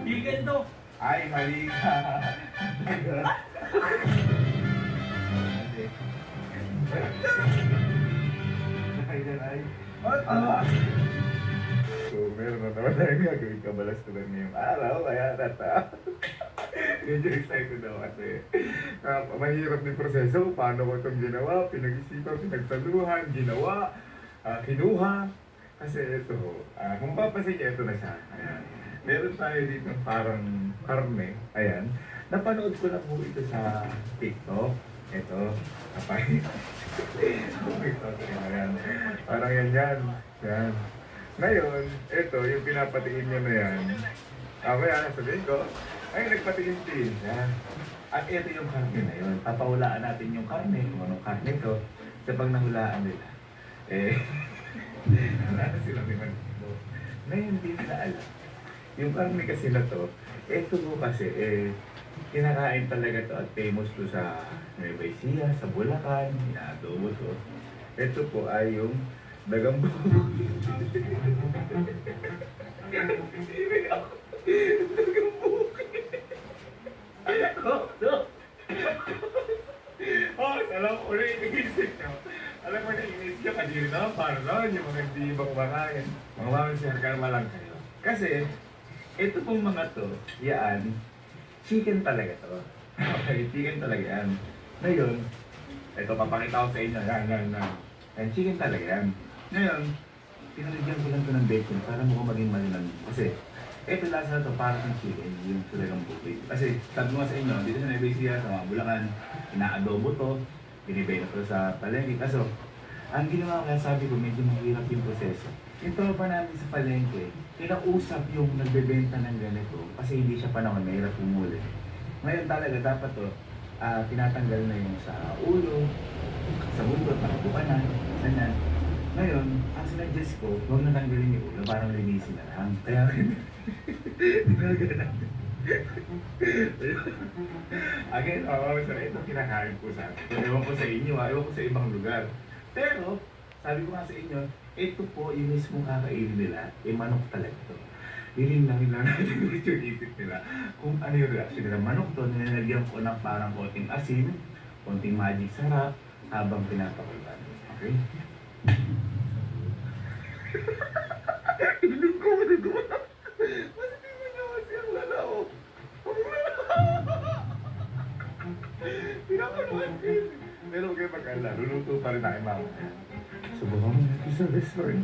Vegan to. Ay, mali ka. Ay, ay. So, meron na naman tayong gagawin kabalastugan ngayong araw, kaya medyo excited ako kasi mahirap yung proseso. Paano ko itong ginawa? Pinag-isipan, pinagtaluhan, ginawa, kinuha. Kasi ito, kung papasin niyo, ito na siya. Ayan. Meron tayo dito parang karne. Ayan. Napanood ko lang po ito sa TikTok. Ito. Kapay. Ayan. Parang yan. Yan. Ngayon, ito, yung pinapatingin niya na yan. Kaya sabihin ko, ay nagpatingin-tingin siya. At ito yung karne na yun. Papahulaan natin yung karne, kung anong karne to, sa pag nahulaan nila. Wala na sila naman dito. Ngayon, hindi nila alam. Yung karne kasi na to, ito po kasi, kinakain talaga to at famous to sa Nueva Ecija, sa Bulacan, inaadobo to. Ito po ay yung dagang buko. Dagang buko. Oh, salam ko na inisip nyo. Alam mo na inisip nyo kanina, paano yung mga hindi ibang kumakain. Mga mamang siya, lang kayo. Kasi, ito pong mga to, yan, chicken talaga to. Okay, chicken talaga yan. Ngayon, ito papakita ko sa inyo, yan. Yan, chicken talaga yan. Ngayon, pinalagyan ko lang ito ng bacon para mukhang maging malinan. Kasi, ito lasa na to para ng chicken, yung talagang buffet. Kasi, sabi ko nga sa inyo, dito sa Nueva Ecija, sa mga Bulacan, inaadobo to, binibenta to sa palengke. Kaso, ang ginawa ko kaya sabi ko, medyo mahirap yung proseso. Yung tropa namin sa palengke, kinausap yung nagbebenta ng ganito kasi hindi siya panahon, mahirap pumuli. Ngayon talaga dapat to, tinatanggal na yung sa ulo, sa bundot, nakabuka na, ganyan. Ngayon, ang sinadjust ko, huwag na tanggalin yung ulo, parang linisin na lang. Kaya ginagawa natin. Again, ito kinakain ko sa akin. Ewan ko sa inyo, ewan ko sa ibang lugar. Pero, sabi ko nga sa inyo, ito po yung mismong kakainin nila, manok talaga ito. Lilinangin lang natin yung isip nila kung ano yung reaction nila. Manok to, nilalagyan ko ng parang konting asin, konting magic sarap, habang pinapakulan. Okay? Hindi ko doon. Kasi tingnan nyo kasi ang lalao. Pinapakulan ko yun. Pero huwag kayo mag-alala, luluto pa rin tayo mamaya. Subukan mo natin sa restaurant.